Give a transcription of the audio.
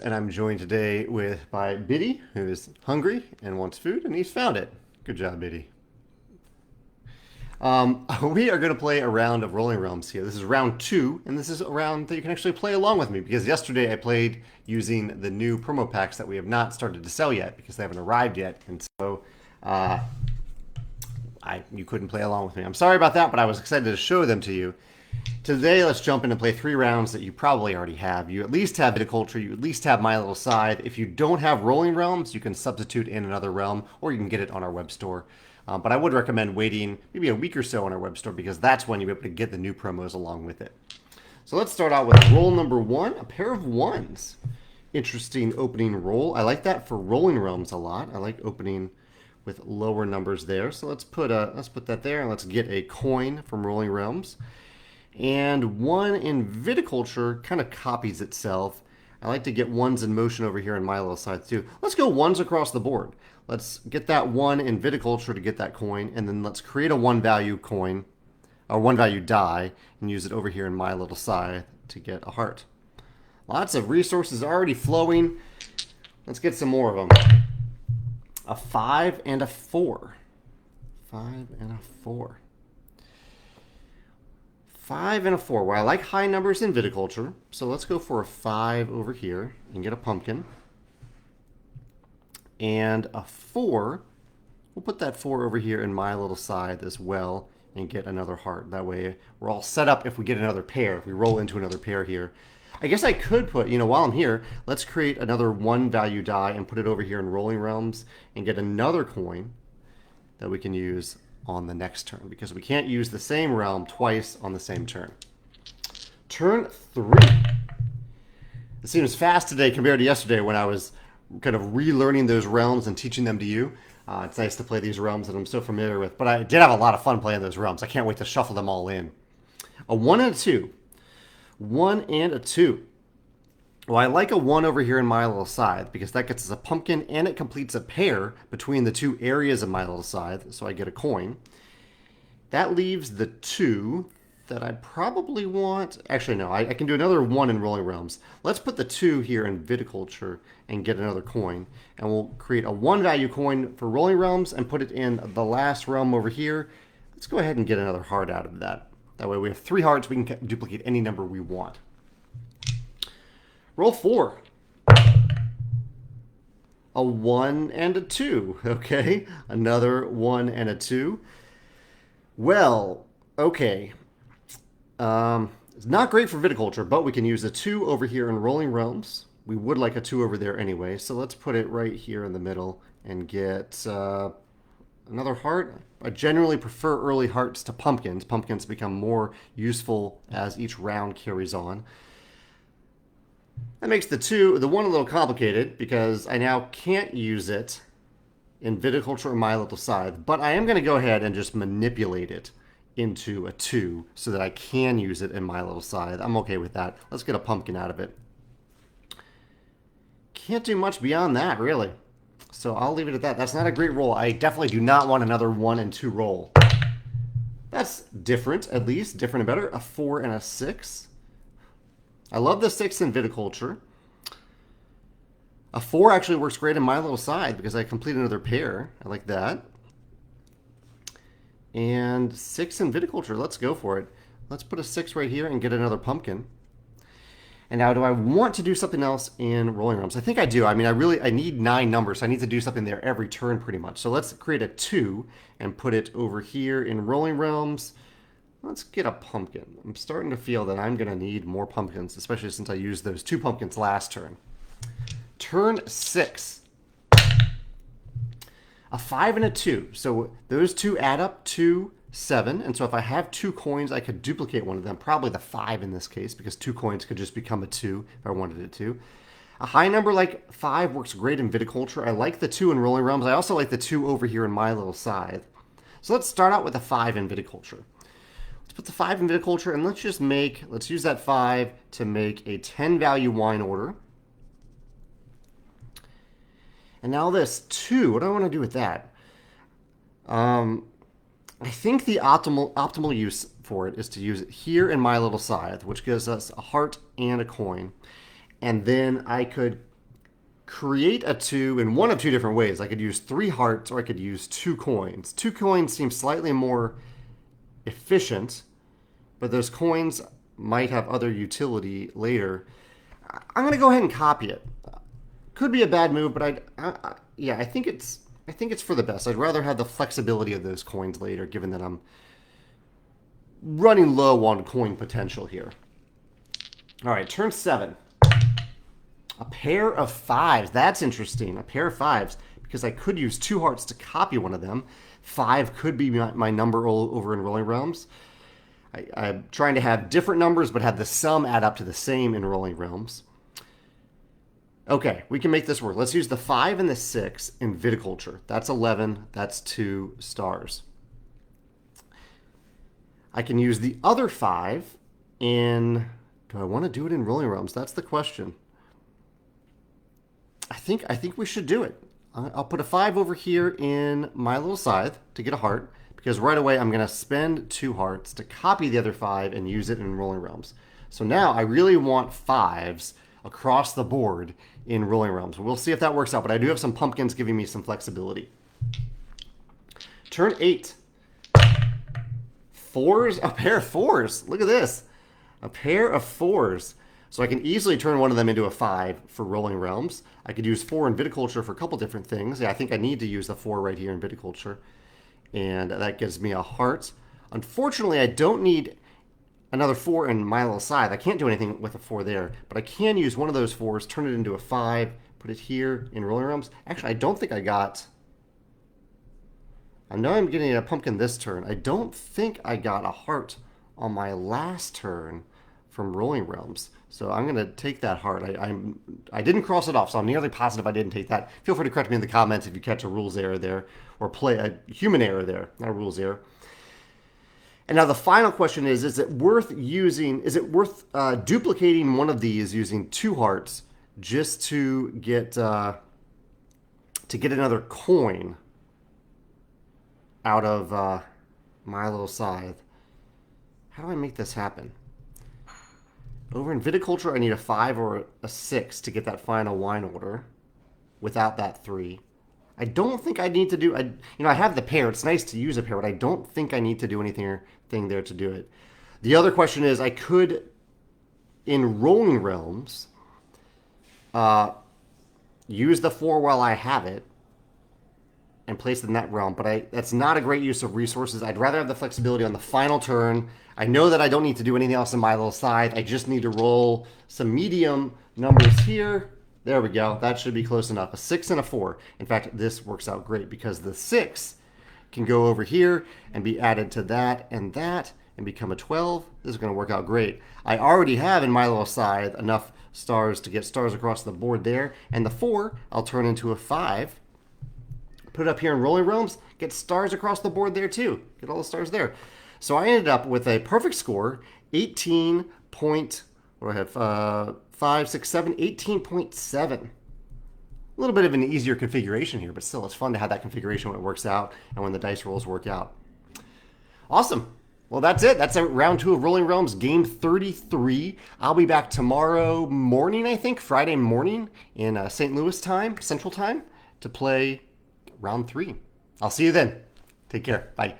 And I'm joined today by Biddy, who is hungry and wants food, and he's found it. Good job, Biddy. We are going to play a round of Rolling Realms here. This is round two, and this is a round that you can actually play along with me because yesterday I played using the new promo packs that we have not started to sell yet because they haven't arrived yet, and so uh, you couldn't play along with me. I'm sorry about that, but I was excited to show them to you. Today, let's jump in and play 3 rounds that you probably already have. You at least have Viticulture, you at least have My Little Scythe. If you don't have Rolling Realms, you can substitute in another realm, or you can get it on our web store. But I would recommend waiting maybe a week or so on our web store because that's when you'll be able to get the new promos along with it. So let's start out with roll number one, a pair of ones. Interesting opening roll. I like that for Rolling Realms a lot. I like opening with lower numbers there. So let's put that there, and let's get a coin from Rolling Realms. And one in Viticulture kind of copies itself. I like to get ones in motion over here in My Little Scythe too. Let's go ones across the board. Let's get that one in Viticulture to get that coin, and then let's create a one value coin, or one value die, and use it over here in My Little Scythe to get a heart. Lots of resources already flowing. Let's get some more of them. A 5 and a 4. 5 and a 4. 5 and a 4. Well, I like high numbers in Viticulture, so let's go for a 5 over here and get a pumpkin. And a 4, we'll put that 4 over here in My Little Scythe as well and get another heart. That way we're all set up if we get another pair, if we roll into another pair here. I guess I could put, while I'm here, let's create another one value die and put it over here in Rolling Realms and get another coin that we can use on the next turn because we can't use the same realm twice on the same turn. Turn 3. It seems fast today compared to yesterday when I was kind of relearning those realms and teaching them to you. It's nice to play these realms that I'm so familiar with, but I did have a lot of fun playing those realms. I can't wait to shuffle them all in. A 1 and a 2. 1 and a 2. Well, I like a 1 over here in My Little Scythe because that gets us a pumpkin and it completes a pair between the two areas of My Little Scythe, so I get a coin. That leaves the 2 that I probably want. Actually, no, I can do another 1 in Rolling Realms. Let's put the 2 here in Viticulture and get another coin. And we'll create a 1 value coin for Rolling Realms and put it in the last realm over here. Let's go ahead and get another heart out of that. That way we have 3 hearts. We can duplicate any number we want. Roll 4. A 1 and a 2. Okay, another 1 and a 2. Well, okay. It's not great for Viticulture, but we can use a 2 over here in Rolling Realms. We would like a 2 over there anyway, so let's put it right here in the middle and get another heart. I generally prefer early hearts to pumpkins. Pumpkins become more useful as each round carries on. That makes the 1 a little complicated because I now can't use it in Viticulture or My Little Scythe, but I am going to go ahead and just manipulate it into a 2 so that I can use it in My Little Scythe. I'm okay with that. Let's get a pumpkin out of it. Can't do much beyond that, really. So I'll leave it at that. That's not a great roll. I definitely do not want another 1 and 2 roll. That's different, at least. Different and better. A 4 and a 6. I love the 6 in Viticulture. A 4 actually works great in My Little Scythe because I complete another pair. I like that. And 6 in Viticulture. Let's go for it. Let's put a 6 right here and get another pumpkin. And now do I want to do something else in Rolling Realms? I think I do. I mean, I need 9 numbers. So I need to do something there every turn pretty much. So let's create a 2 and put it over here in Rolling Realms. Let's get a pumpkin. I'm starting to feel that I'm going to need more pumpkins, especially since I used those 2 pumpkins last turn. Turn 6. A 5 and a 2. So those 2 add up to 7. And so if I have 2 coins, I could duplicate one of them. Probably the 5 in this case, because 2 coins could just become a 2 if I wanted it to. A high number like 5 works great in Viticulture. I like the 2 in Rolling Realms. I also like the 2 over here in My Little Scythe. So let's start out with a 5 in Viticulture. Let's put the 5 in Viticulture, and let's use that 5 to make a 10 value wine order. And now this 2, what do I want to do with that? I think the optimal use for it is to use it here in My Little Scythe, which gives us a heart and a coin. And then I could create a 2 in one of two different ways. I could use 3 hearts or I could use 2 coins. 2 coins seems slightly more efficient, but those coins might have other utility later. I'm going to go ahead and copy it. Could be a bad move, but yeah, I think it's for the best. I'd rather have the flexibility of those coins later, given that I'm running low on coin potential here. All right, turn 7. A pair of 5s. That's interesting. A pair of 5s, because I could use 2 hearts to copy one of them. 5 could be my number over in Rolling Realms. I'm trying to have different numbers, but have the sum add up to the same in Rolling Realms. Okay, we can make this work. Let's use the 5 and the 6 in Viticulture. That's 11. That's 2 stars. I can use the other 5 in... Do I want to do it in Rolling Realms? That's the question. I think we should do it. I'll put a 5 over here in my little Scythe to get a heart, because right away I'm going to spend 2 hearts to copy the other 5 and use it in Rolling Realms. So now I really want 5s across the board in Rolling Realms. We'll see if that works out, but I do have some pumpkins giving me some flexibility. Turn 8. 4s, a pair of 4s. Look at this. A pair of 4s. So I can easily turn one of them into a 5 for Rolling Realms. I could use 4 in Viticulture for a couple different things. Yeah, I think I need to use the 4 right here in Viticulture. And that gives me a heart. Unfortunately, I don't need another 4 in my little Scythe. I can't do anything with a 4 there. But I can use one of those 4s, turn it into a 5, put it here in Rolling Realms. Actually, I don't think I got... I know I'm getting a pumpkin this turn. I don't think I got a heart on my last turn from Rolling Realms. So I'm going to take that heart. I didn't cross it off, so I'm nearly positive I didn't take that. Feel free to correct me in the comments if you catch a rules error there, or play a human error there, not a rules error. And now the final question is it worth duplicating one of these using 2 hearts just to get another coin out of my little Scythe? How do I make this happen? Over in Viticulture, I need a 5 or a 6 to get that final wine order without that 3. I don't think I need to do... I have the pair. It's nice to use a pair, but I don't think I need to do anything there to do it. The other question is, I could, in Rolling Realms, use the 4 while I have it and place it in that realm, but that's not a great use of resources. I'd rather have the flexibility on the final turn. I know that I don't need to do anything else in my little Scythe. I just need to roll some medium numbers here. There we go. That should be close enough. A 6 and a 4. In fact, this works out great because the 6 can go over here and be added to that and become a 12. This is going to work out great. I already have in my little Scythe enough stars to get stars across the board there. And the 4, I'll turn into a 5. Put it up here in Rolling Realms, get stars across the board there too. Get all the stars there. So I ended up with a perfect score, 18 point, what do I have, 5, 6, 7, 18.7. A little bit of an easier configuration here, but still it's fun to have that configuration when it works out and when the dice rolls work out. Awesome. Well, that's it. That's round 2 of Rolling Realms, game 33. I'll be back tomorrow morning, I think, Friday morning in St. Louis time, Central Time, to play round 3. I'll see you then. Take care. Bye.